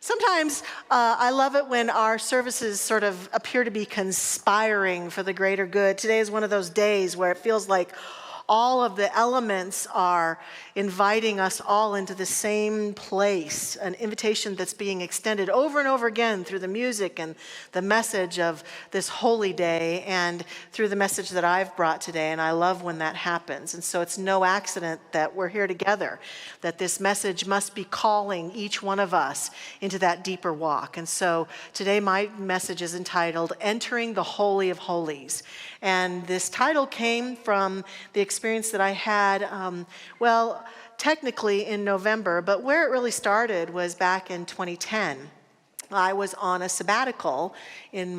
Sometimes I love it when our services sort of appear to be conspiring for the greater good. Today is one of those days where it feels like all of the elements are inviting us all into the same place, an invitation that's being extended over and over again through the music and the message of this holy day and through the message that I've brought today. And I love when that happens. And so it's no accident that we're here together, that this message must be calling each one of us into that deeper walk. And so today my message is entitled Entering the Holy of Holies. And this title came from the experience that I had, technically in November, but where it really started was back in 2010. I was on a sabbatical from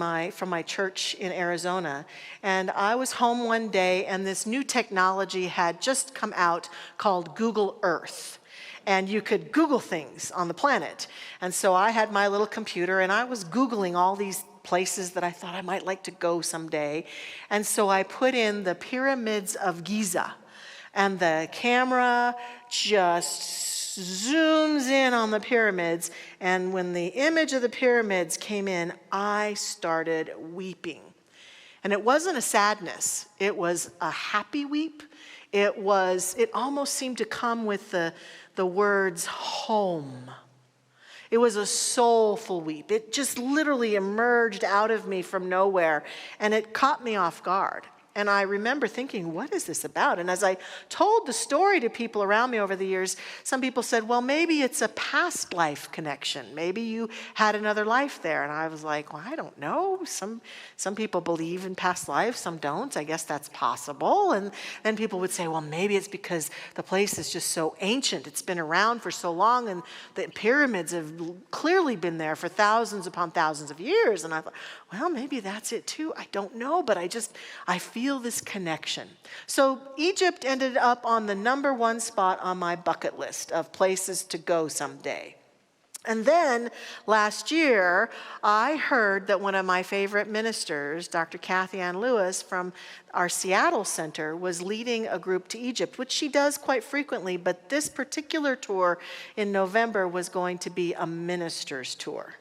my church in Arizona, and I was home one day, and this new technology had just come out called Google Earth. And you could Google things on the planet. And so I had my little computer, and I was Googling all these places that I thought I might like to go someday. And so I put in the pyramids of Giza, and the camera just zooms in on the pyramids. And when the image of the pyramids came in, I started weeping. And it wasn't a sadness, it was a happy weep. It almost seemed to come with the words home. It was a soulful weep. It just literally emerged out of me from nowhere, and it caught me off guard. And I remember thinking, what is this about? And as I told the story to people around me over the years, some people said, well, maybe it's a past life connection. Maybe you had another life there. And I was like, well, I don't know. Some people believe in past lives, some don't. I guess that's possible. And then people would say, well, maybe it's because the place is just so ancient. It's been around for so long, and the pyramids have clearly been there for thousands upon thousands of years. And I thought, well, maybe that's it too. I don't know, but I feel this connection. So Egypt ended up on the number one spot on my bucket list of places to go someday. And then last year, I heard that one of my favorite ministers, Dr. Kathy Ann Lewis from our Seattle Center, was leading a group to Egypt, which she does quite frequently, but this particular tour in November was going to be a minister's tour.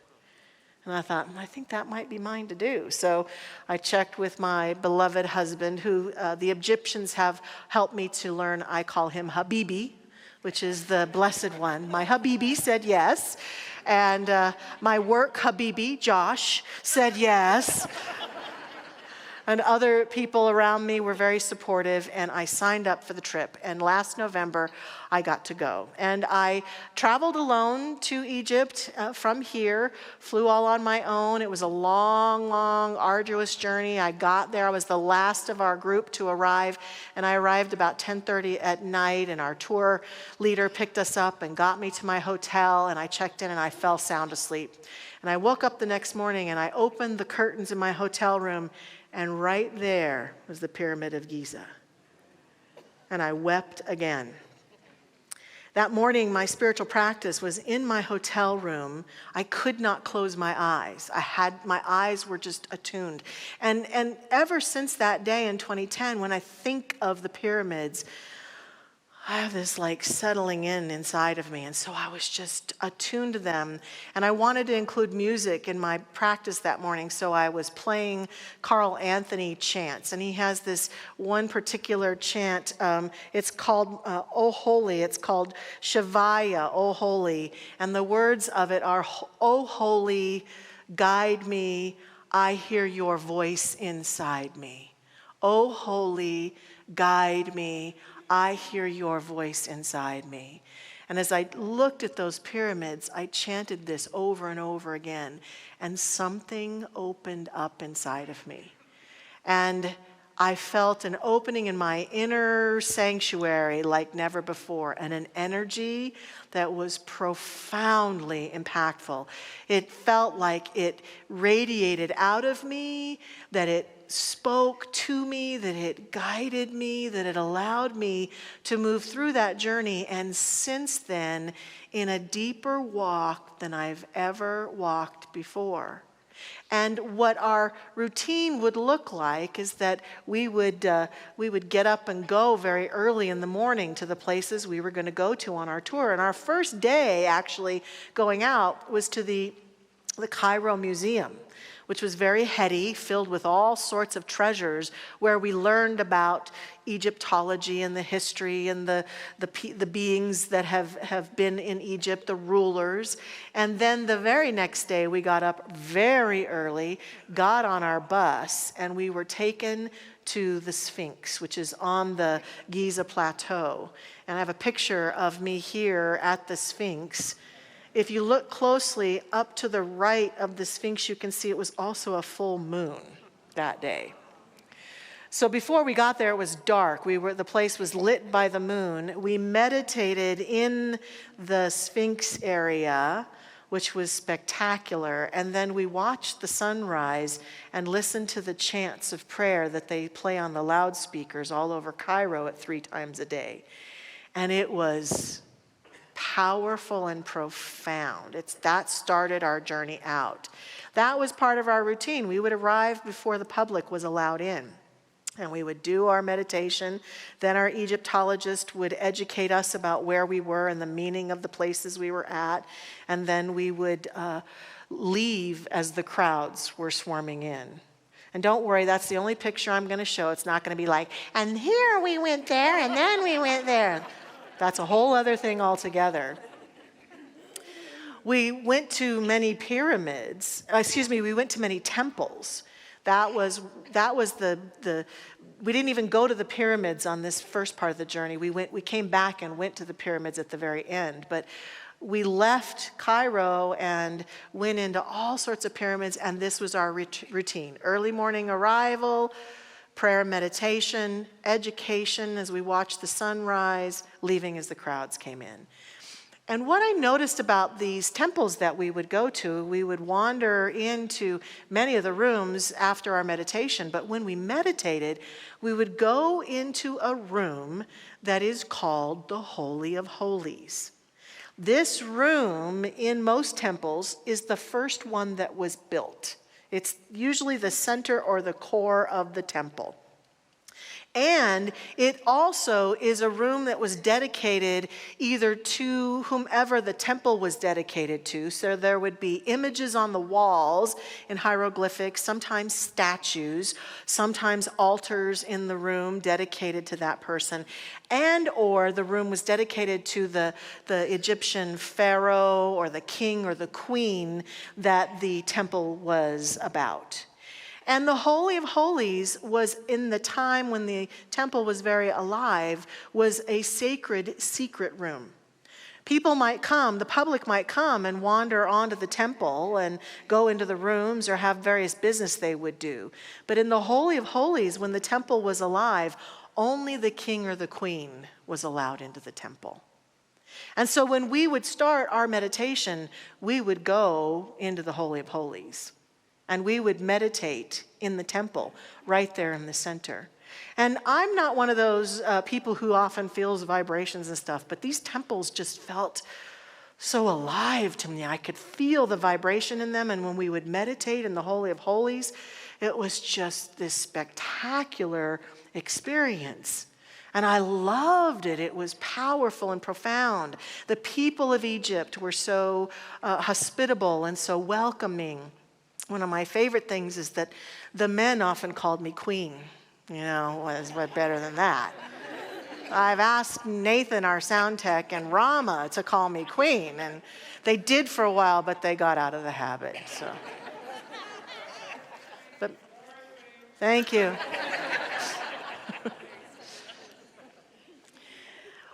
And I thought, I think that might be mine to do. So I checked with my beloved husband, who the Egyptians have helped me to learn. I call him Habibi, which is the blessed one. My Habibi said yes. And my work Habibi, Josh, said yes. And other people around me were very supportive, and I signed up for the trip. And last November, I got to go. And I traveled alone to Egypt from here, flew all on my own. It was a long, long, arduous journey. I got there. I was the last of our group to arrive, and I arrived about 10:30 at night, and our tour leader picked us up and got me to my hotel, and I checked in, and I fell sound asleep. And I woke up the next morning, and I opened the curtains in my hotel room, and right there was the Pyramid of Giza. And I wept again. That morning, my spiritual practice was in my hotel room. I could not close my eyes. My eyes were just attuned. And ever since that day in 2010, when I think of the pyramids, I have this settling inside of me. And so I was just attuned to them. And I wanted to include music in my practice that morning. So I was playing Carl Anthony chants. And he has this one particular chant. It's called O Holy. It's called Shavaya, O Holy. And the words of it are, O Holy, guide me. I hear your voice inside me. O Holy, guide me. I hear your voice inside me. And as I looked at those pyramids, I chanted this over and over again, and something opened up inside of me. And I felt an opening in my inner sanctuary like never before, and an energy that was profoundly impactful. It felt like it radiated out of me, that it spoke to me, that it guided me, that it allowed me to move through that journey. And since then, in a deeper walk than I've ever walked before. And what our routine would look like is that we would get up and go very early in the morning to the places we were going to go to on our tour. And our first day actually going out was to the Cairo Museum, which was very heady, filled with all sorts of treasures, where we learned about Egyptology and the history and the beings that have been in Egypt, the rulers. And then the very next day, we got up very early, got on our bus, and we were taken to the Sphinx, which is on the Giza Plateau. And I have a picture of me here at the Sphinx. If you look closely up to the right of the Sphinx, you can see it was also a full moon that day. So before we got there, it was dark. The place was lit by the moon. We meditated in the Sphinx area, which was spectacular. And then we watched the sunrise and listened to the chants of prayer that they play on the loudspeakers all over Cairo at 3 times a day. And it was powerful and profound. That started our journey out. That was part of our routine. We would arrive before the public was allowed in, and we would do our meditation. Then our Egyptologist would educate us about where we were and the meaning of the places we were at, and then we would leave as the crowds were swarming in. And don't worry, that's the only picture I'm going to show. It's not going to be like, and here we went there, and then we went there. That's a whole other thing altogether. We went to many pyramids. We went to many temples. That was we didn't even go to the pyramids on this first part of the journey. We came back and went to the pyramids at the very end. But we left Cairo and went into all sorts of pyramids, and this was our routine. Early morning arrival, prayer, meditation, education as we watched the sunrise, leaving as the crowds came in. And what I noticed about these temples that we would go to, we would wander into many of the rooms after our meditation, but when we meditated, we would go into a room that is called the Holy of Holies. This room in most temples is the first one that was built. It's usually the center or the core of the temple. And it also is a room that was dedicated either to whomever the temple was dedicated to. So there would be images on the walls in hieroglyphics, sometimes statues, sometimes altars in the room dedicated to that person. And or the room was dedicated to the Egyptian pharaoh or the king or the queen that the temple was about. And the Holy of Holies was, in the time when the temple was very alive, was a sacred secret room. People might come, the public might come and wander onto the temple and go into the rooms or have various business they would do. But in the Holy of Holies, when the temple was alive, only the king or the queen was allowed into the temple. And so when we would start our meditation, we would go into the Holy of Holies. And we would meditate in the temple, right there in the center. And I'm not one of those people who often feels vibrations and stuff, but these temples just felt so alive to me. I could feel the vibration in them, and when we would meditate in the Holy of Holies, it was just this spectacular experience. And I loved it. It was powerful and profound. The people of Egypt were so hospitable and so welcoming. One of my favorite things is that the men often called me queen. What better than that? I've asked Nathan, our sound tech, and Rama to call me queen, and they did for a while, but they got out of the habit. So, but thank you.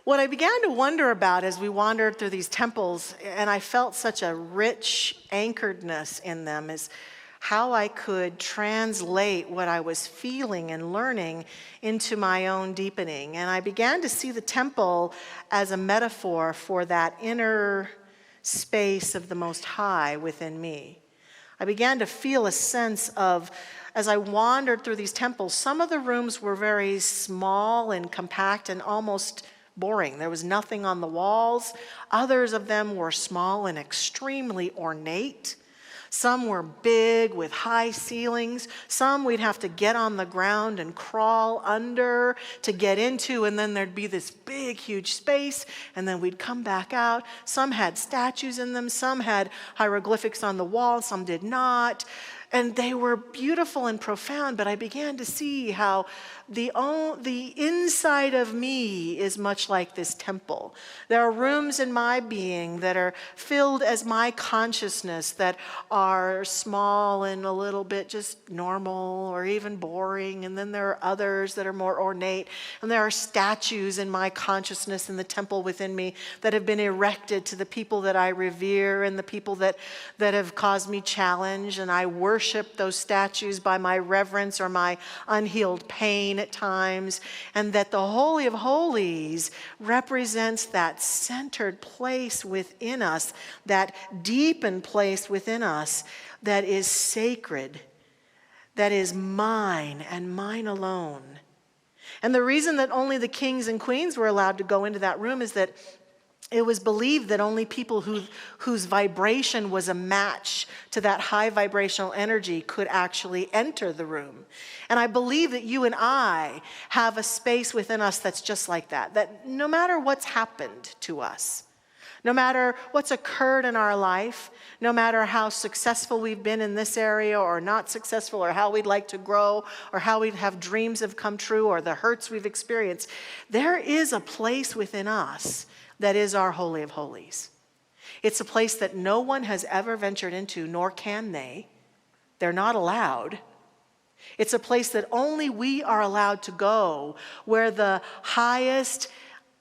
What I began to wonder about as we wandered through these temples, and I felt such a rich anchoredness in them, is how I could translate what I was feeling and learning into my own deepening. And I began to see the temple as a metaphor for that inner space of the Most High within me. I began to feel a sense of, as I wandered through these temples, some of the rooms were very small and compact and almost boring. There was nothing on the walls. Others of them were small and extremely ornate. Some were big with high ceilings. Some we'd have to get on the ground and crawl under to get into, and then there'd be this big, huge space, and then we'd come back out. Some had statues in them. Some had hieroglyphics on the wall. Some did not. And they were beautiful and profound, but I began to see how the inside of me is much like this temple. There are rooms in my being that are filled as my consciousness that are small and a little bit just normal or even boring. And then there are others that are more ornate. And there are statues in my consciousness in the temple within me that have been erected to the people that I revere and the people that have caused me challenge. And I worship those statues by my reverence or my unhealed pain at times, and that the Holy of Holies represents that centered place within us, that deepened place within us that is sacred, that is mine and mine alone. And the reason that only the kings and queens were allowed to go into that room is that it was believed that only people whose vibration was a match to that high vibrational energy could actually enter the room. And I believe that you and I have a space within us that's just like that, that no matter what's happened to us, no matter what's occurred in our life, no matter how successful we've been in this area or not successful, or how we'd like to grow, or how we'd have dreams have come true, or the hurts we've experienced, there is a place within us that is our Holy of Holies. It's a place that no one has ever ventured into, nor can they. They're not allowed. It's a place that only we are allowed to go, where the highest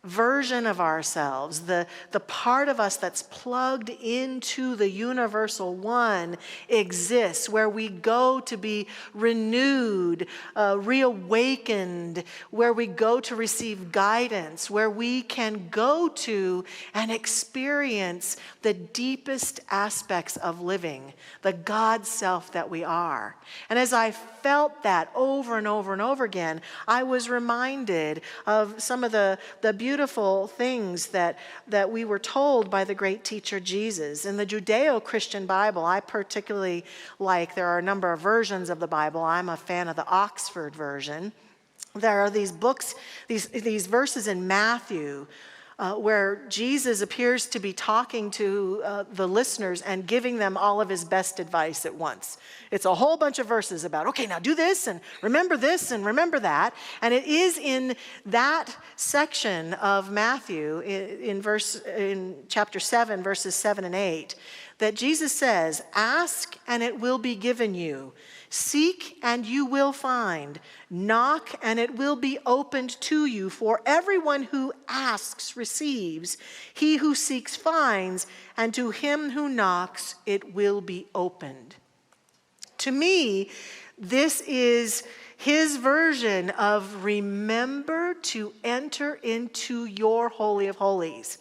version of ourselves, the part of us that's plugged into the universal one exists, where we go to be renewed, reawakened, where we go to receive guidance, where we can go to and experience the deepest aspects of living, the God self that we are. And as I felt that over and over and over again, I was reminded of some of the beautiful things that we were told by the great teacher Jesus. In the Judeo-Christian Bible, I particularly like, there are a number of versions of the Bible. I'm a fan of the Oxford version. There are these books, these verses in Matthew where Jesus appears to be talking to the listeners and giving them all of his best advice at once. It's a whole bunch of verses about, okay, now do this and remember that. And it is in that section of Matthew, in chapter 7, verses 7 and 8, that Jesus says, "Ask and it will be given you. Seek and you will find. Knock and it will be opened to you. For everyone who asks receives. He who seeks finds. And to him who knocks it will be opened." To me, this is his version of remember to enter into your Holy of Holies.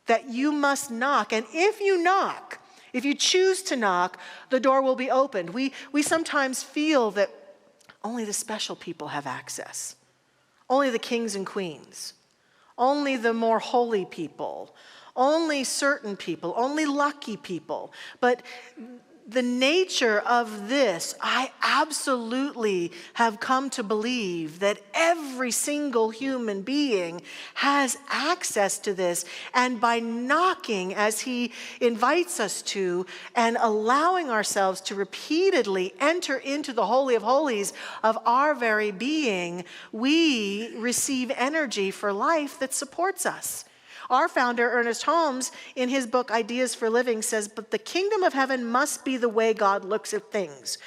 That you must knock. And if you knock, if you choose to knock, the door will be opened. We sometimes feel that only the special people have access. Only the kings and queens. Only the more holy people. Only certain people. Only lucky people. But the nature of this, I absolutely have come to believe that every single human being has access to this. And by knocking, as he invites us to, and allowing ourselves to repeatedly enter into the Holy of Holies of our very being, we receive energy for life that supports us. Our founder, Ernest Holmes, in his book, Ideas for Living, says, "But the kingdom of heaven must be the way God looks at things.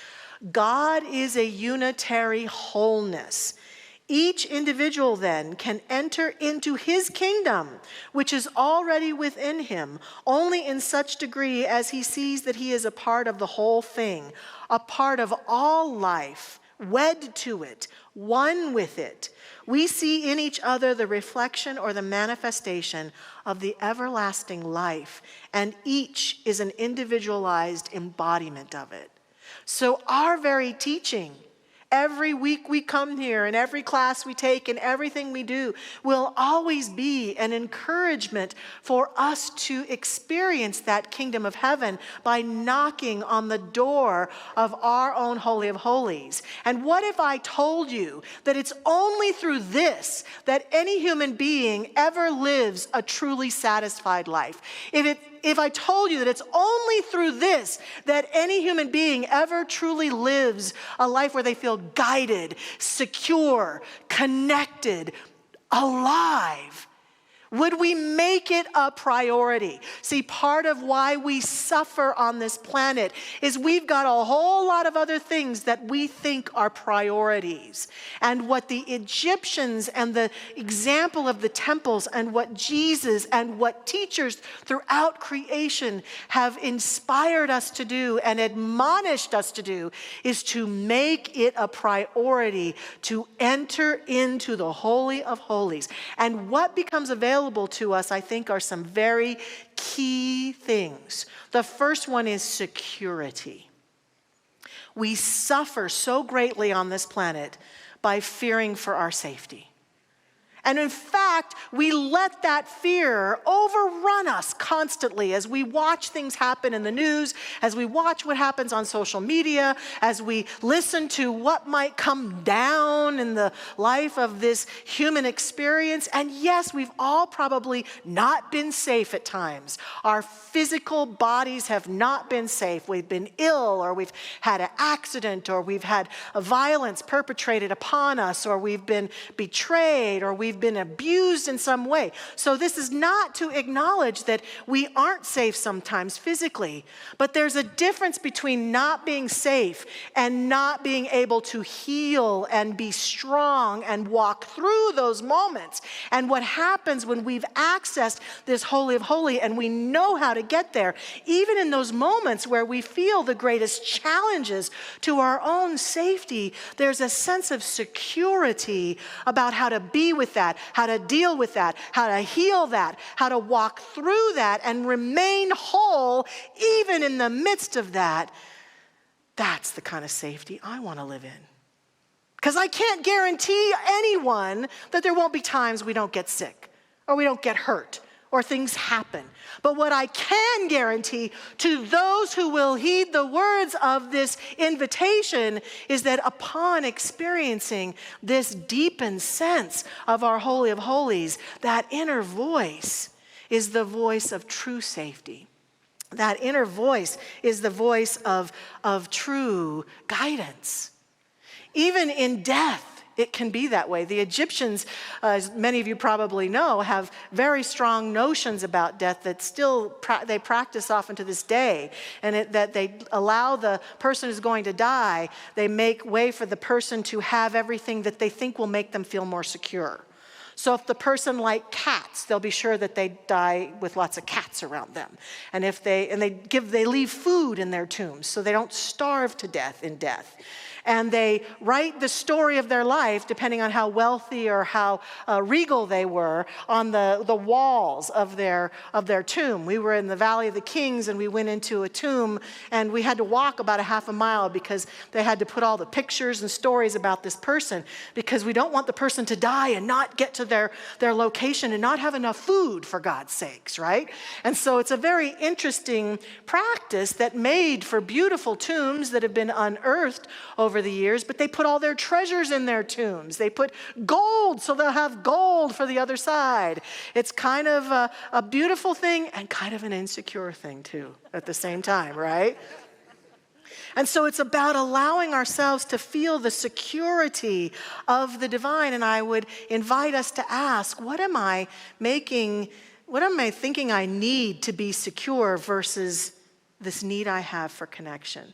God is a unitary wholeness. Each individual then can enter into his kingdom, which is already within him, only in such degree as he sees that he is a part of the whole thing, a part of all life, wed to it, one with it. We see in each other the reflection or the manifestation of the everlasting life, and each is an individualized embodiment of it." So our very teaching Every week we come here and every class we take and everything we do will always be an encouragement for us to experience that kingdom of heaven by knocking on the door of our own Holy of Holies. And what if I told you that it's only through this that any human being ever lives a truly satisfied life? If I told you that it's only through this that any human being ever truly lives a life where they feel guided, secure, connected, alive, would we make it a priority? See, part of why we suffer on this planet is we've got a whole lot of other things that we think are priorities. And what the Egyptians and the example of the temples and what Jesus and what teachers throughout creation have inspired us to do and admonished us to do is to make it a priority to enter into the Holy of Holies. And what becomes available to us, I think, are some very key things. The first one is security. We suffer so greatly on this planet by fearing for our safety. And in fact, we let that fear overrun us constantly as we watch things happen in the news, as we watch what happens on social media, as we listen to what might come down in the life of this human experience. And yes, we've all probably not been safe at times. Our physical bodies have not been safe. We've been ill, or we've had an accident, or we've had a violence perpetrated upon us, or we've been betrayed, or we've been abused in some way. So this is not to acknowledge that we aren't safe sometimes physically, but there's a difference between not being safe and not being able to heal and be strong and walk through those moments. And what happens when we've accessed this Holy of Holies and we know how to get there, even in those moments where we feel the greatest challenges to our own safety, there's a sense of security about how to be with that, how to deal with that, how to heal that, how to walk through that and remain whole even in the midst of that. That's the kind of safety I want to live in. Because I can't guarantee anyone that there won't be times we don't get sick or we don't get hurt or things happen. But what I can guarantee to those who will heed the words of this invitation is that upon experiencing this deepened sense of our Holy of Holies, that inner voice is the voice of true safety. That inner voice is the voice of true guidance. Even in death, it can be that way. The Egyptians, as many of you probably know, have very strong notions about death that still they practice often to this day. And that they allow the person who's going to die, they make way for the person to have everything that they think will make them feel more secure. So if the person likes cats, they'll be sure that they die with lots of cats around them. And they leave food in their tombs so they don't starve to death in death. And they write the story of their life, depending on how wealthy or how regal they were, on the walls of their tomb. We were in the Valley of the Kings, and we went into a tomb, and we had to walk about a half a mile because they had to put all the pictures and stories about this person, because we don't want the person to die and not get to their location and not have enough food, for God's sakes, right? And so it's a very interesting practice that made for beautiful tombs that have been unearthed over the years, but they put all their treasures in their tombs. They put gold so they'll have gold for the other side. It's kind of a beautiful thing and kind of an insecure thing too at the same time, right? And so it's about allowing ourselves to feel the security of the divine. And I would invite us to ask, what am I thinking I need to be secure versus this need I have for connection?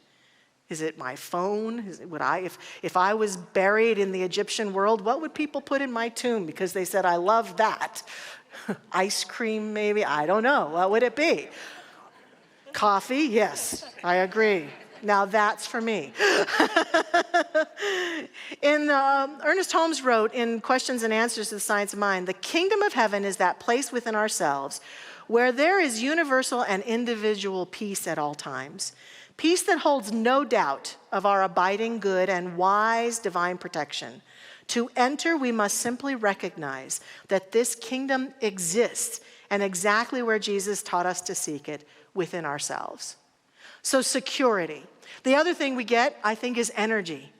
Is it my phone? If I was buried in the Egyptian world, what would people put in my tomb because they said, I love that? Ice cream, maybe? I don't know. What would it be? Coffee? Yes, I agree. Now that's for me. Ernest Holmes wrote in Questions and Answers to the Science of Mind, the kingdom of heaven is that place within ourselves where there is universal and individual peace at all times. Peace that holds no doubt of our abiding good and wise divine protection. To enter, we must simply recognize that this kingdom exists and exactly where Jesus taught us to seek it, within ourselves. So security. The other thing we get, I think, is energy.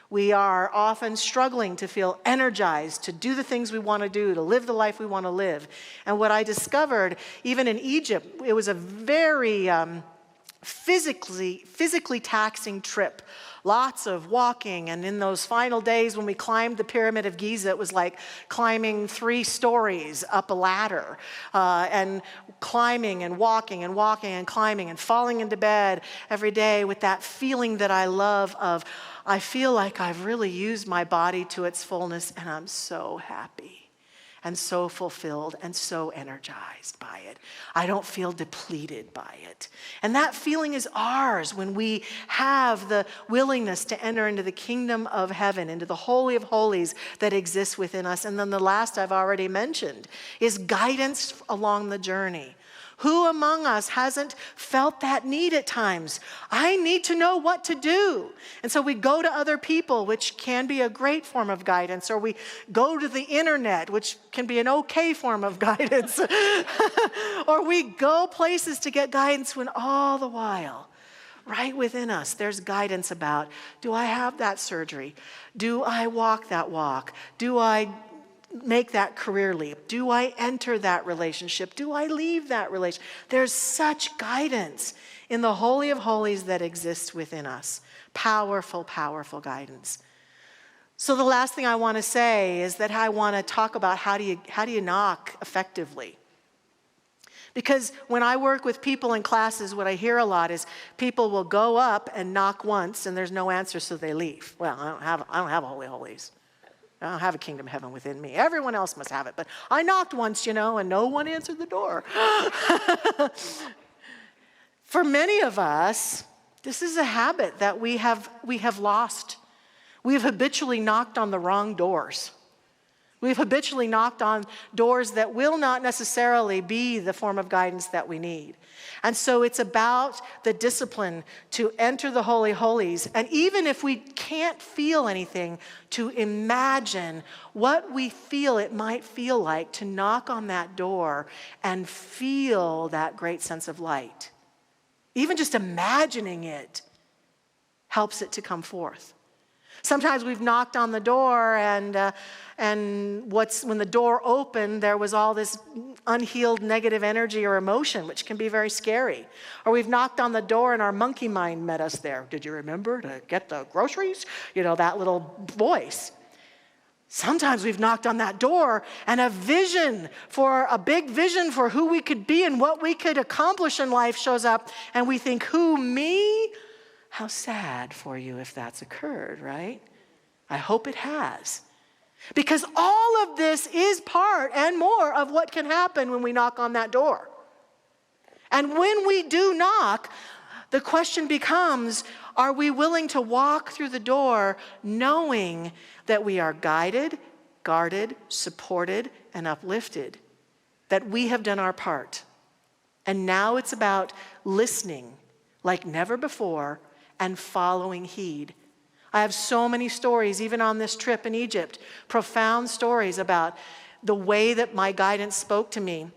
We are often struggling to feel energized, to do the things we want to do, to live the life we want to live. And what I discovered, even in Egypt, it was a very physically taxing trip. Lots of walking, and in those final days when we climbed the Pyramid of Giza, it was like climbing 3 stories up a ladder, and climbing and walking and walking and climbing and falling into bed every day with that feeling that I love of, I feel like I've really used my body to its fullness, and I'm so happy and so fulfilled and so energized by it. I don't feel depleted by it. And that feeling is ours when we have the willingness to enter into the kingdom of heaven, into the Holy of Holies that exists within us. And then the last I've already mentioned is guidance along the journey. Who among us hasn't felt that need at times? I need to know what to do. And so we go to other people, which can be a great form of guidance, or we go to the internet, which can be an okay form of guidance, or we go places to get guidance when all the while, right within us, there's guidance about, do I have that surgery? Do I walk that walk? Do I make that career leap? Do I enter that relationship? Do I leave that relationship? There's such guidance in the Holy of Holies that exists within us. Powerful, powerful guidance. So the last thing I want to say is that I want to talk about how do you knock effectively? Because when I work with people in classes, what I hear a lot is people will go up and knock once and there's no answer, so they leave. Well, I don't have a Holy of Holies. I don't have a kingdom of heaven within me. Everyone else must have it. But I knocked once, and no one answered the door. For many of us, this is a habit that we have lost. We have habitually knocked on the wrong doors. We've habitually knocked on doors that will not necessarily be the form of guidance that we need. And so it's about the discipline to enter the Holy Holies. And even if we can't feel anything, to imagine what we feel it might feel like to knock on that door and feel that great sense of light. Even just imagining it helps it to come forth. Sometimes we've knocked on the door and when the door opened, there was all this unhealed negative energy or emotion, which can be very scary. Or we've knocked on the door and our monkey mind met us there. Did you remember to get the groceries? That little voice. Sometimes we've knocked on that door and a big vision for who we could be and what we could accomplish in life shows up, and we think, who, me? How sad for you if that's occurred, right? I hope it has. Because all of this is part and more of what can happen when we knock on that door. And when we do knock, the question becomes, are we willing to walk through the door knowing that we are guided, guarded, supported, and uplifted, that we have done our part? And now it's about listening like never before and following heed. I have so many stories, even on this trip in Egypt, profound stories about the way that my guidance spoke to me.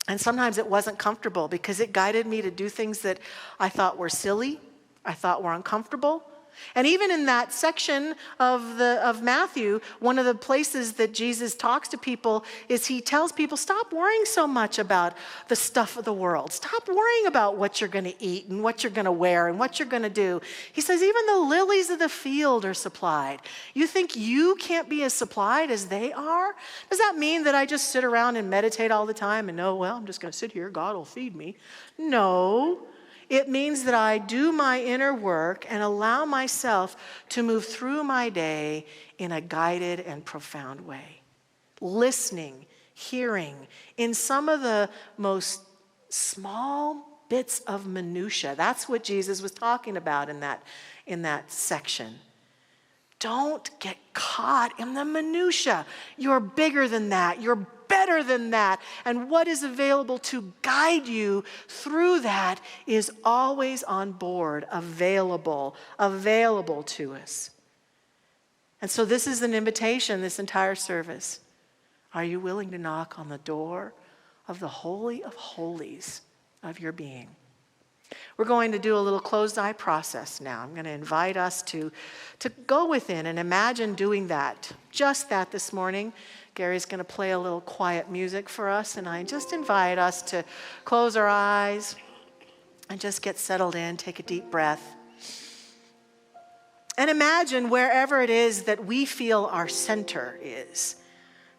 And sometimes it wasn't comfortable because it guided me to do things that I thought were silly, I thought were uncomfortable. And even in that section of Matthew, one of the places that Jesus talks to people is he tells people, stop worrying so much about the stuff of the world. Stop worrying about what you're going to eat and what you're going to wear and what you're going to do. He says, even the lilies of the field are supplied. You think you can't be as supplied as they are? Does that mean that I just sit around and meditate all the time and know, well, I'm just going to sit here, God will feed me? No. It means that I do my inner work and allow myself to move through my day in a guided and profound way. Listening, hearing, in some of the most small bits of minutia. That's what Jesus was talking about in that section. Don't get caught in the minutia. You're bigger than that. You're better than that. And what is available to guide you through that is always on board, available to us. And so this is an invitation, this entire service. Are you willing to knock on the door of the Holy of Holies of your being? We're going to do a little closed eye process now. I'm going to invite us to go within and imagine doing that, just that this morning. Gary's going to play a little quiet music for us, and I just invite us to close our eyes and just get settled in, take a deep breath. And imagine wherever it is that we feel our center is.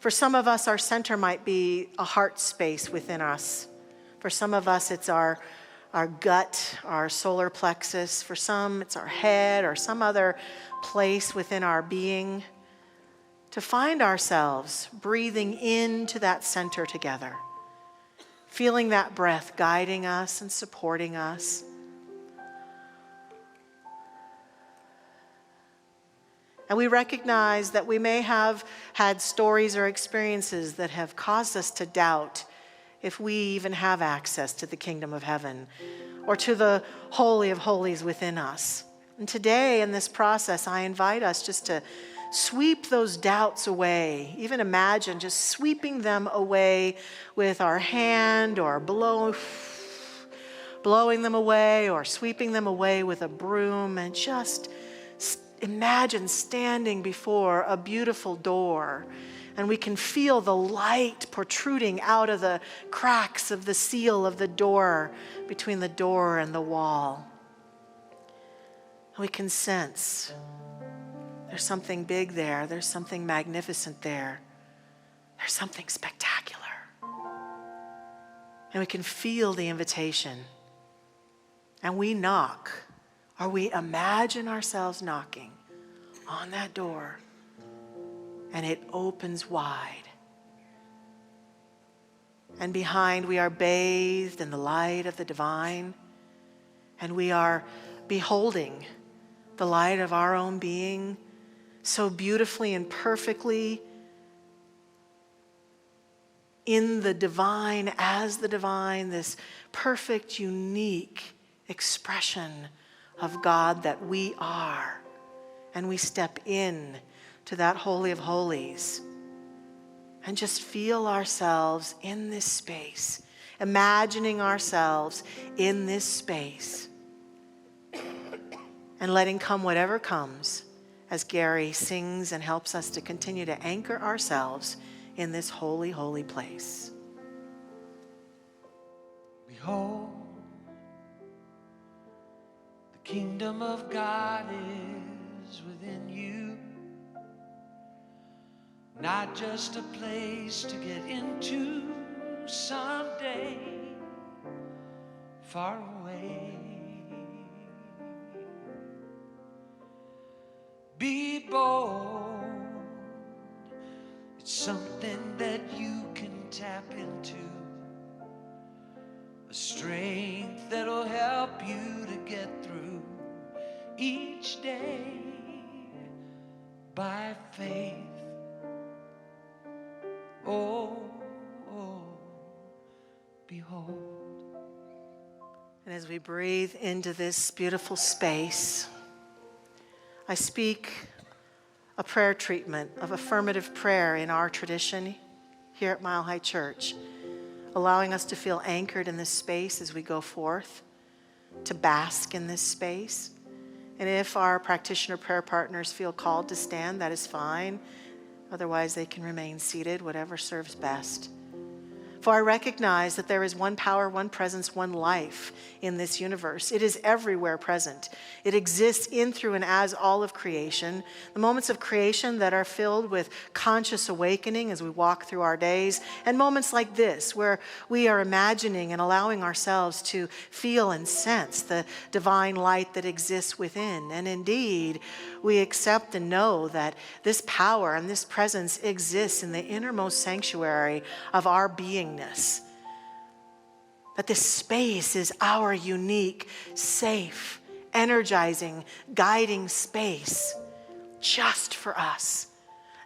For some of us, our center might be a heart space within us. For some of us, it's our gut, our solar plexus. For some, it's our head or some other place within our being. To find ourselves breathing into that center together, feeling that breath guiding us and supporting us. And we recognize that we may have had stories or experiences that have caused us to doubt if we even have access to the kingdom of heaven or to the Holy of Holies within us. And today in this process, I invite us just to sweep those doubts away. Even imagine just sweeping them away with our hand or blowing them away or sweeping them away with a broom, and just imagine standing before a beautiful door, and we can feel the light protruding out of the cracks of the seal of the door, between the door and the wall. And we can sense there's something big there, there's something magnificent there, there's something spectacular. And we can feel the invitation. And we knock, or we imagine ourselves knocking on that door, and it opens wide. And behind, we are bathed in the light of the divine, and we are beholding the light of our own being so beautifully and perfectly in the divine, as the divine, this perfect, unique expression of God that we are. And we step in to that Holy of Holies and just feel ourselves in this space, imagining ourselves in this space, and letting come whatever comes as Gary sings and helps us to continue to anchor ourselves in this holy, holy place. Behold, the kingdom of God is within you. Not just a place to get into someday, far away. Be bold. It's something that you can tap into. A strength that'll help you to get through each day by faith. Oh, behold. And as we breathe into this beautiful space, I speak a prayer treatment of affirmative prayer in our tradition here at Mile High Church, allowing us to feel anchored in this space as we go forth, to bask in this space. And if our practitioner prayer partners feel called to stand, that is fine. Otherwise, they can remain seated, whatever serves best. For I recognize that there is one power, one presence, one life in this universe. It is everywhere present. It exists in, through, and as all of creation. The moments of creation that are filled with conscious awakening as we walk through our days, and moments like this where we are imagining and allowing ourselves to feel and sense the divine light that exists within. And indeed, we accept and know that this power and this presence exists in the innermost sanctuary of our beingness. That this space is our unique, safe, energizing, guiding space just for us.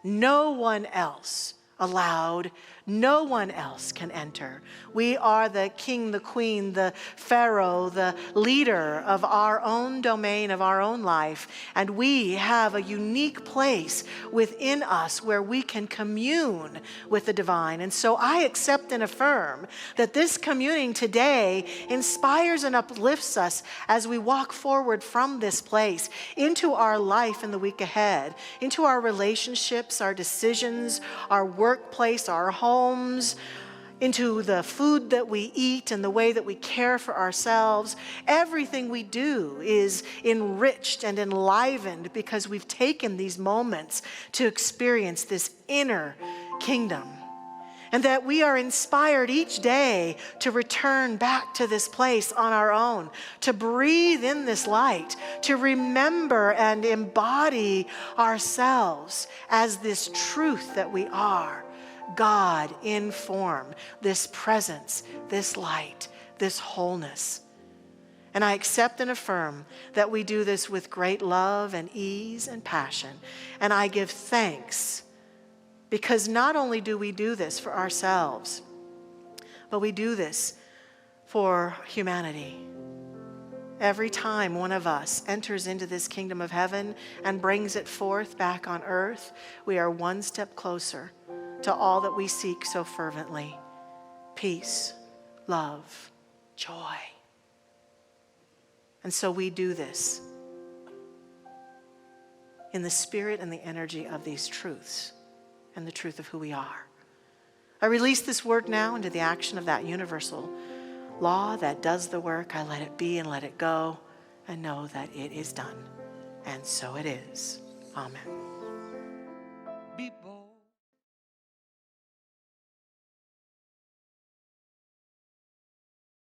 No one else allowed, No one else can enter. We are the king, the queen, the pharaoh, the leader of our own domain, of our own life. And we have a unique place within us where we can commune with the divine. And so I accept and affirm that this communing today inspires and uplifts us as we walk forward from this place into our life in the week ahead, into our relationships, our decisions, our workplace, our homes, into the food that we eat and the way that we care for ourselves. Everything we do is enriched and enlivened because we've taken these moments to experience this inner kingdom. And that we are inspired each day to return back to this place on our own, to breathe in this light, to remember and embody ourselves as this truth that we are, God in form, this presence, this light, this wholeness. And I accept and affirm that we do this with great love and ease and passion. And I give thanks because not only do we do this for ourselves, but we do this for humanity. Every time one of us enters into this kingdom of heaven and brings it forth back on earth, we are one step closer to all that we seek so fervently: peace, love, joy. And so we do this in the spirit and the energy of these truths and the truth of who we are. I release this word now into the action of that universal law that does the work. I let it be and let it go and know that it is done. And so it is. Amen.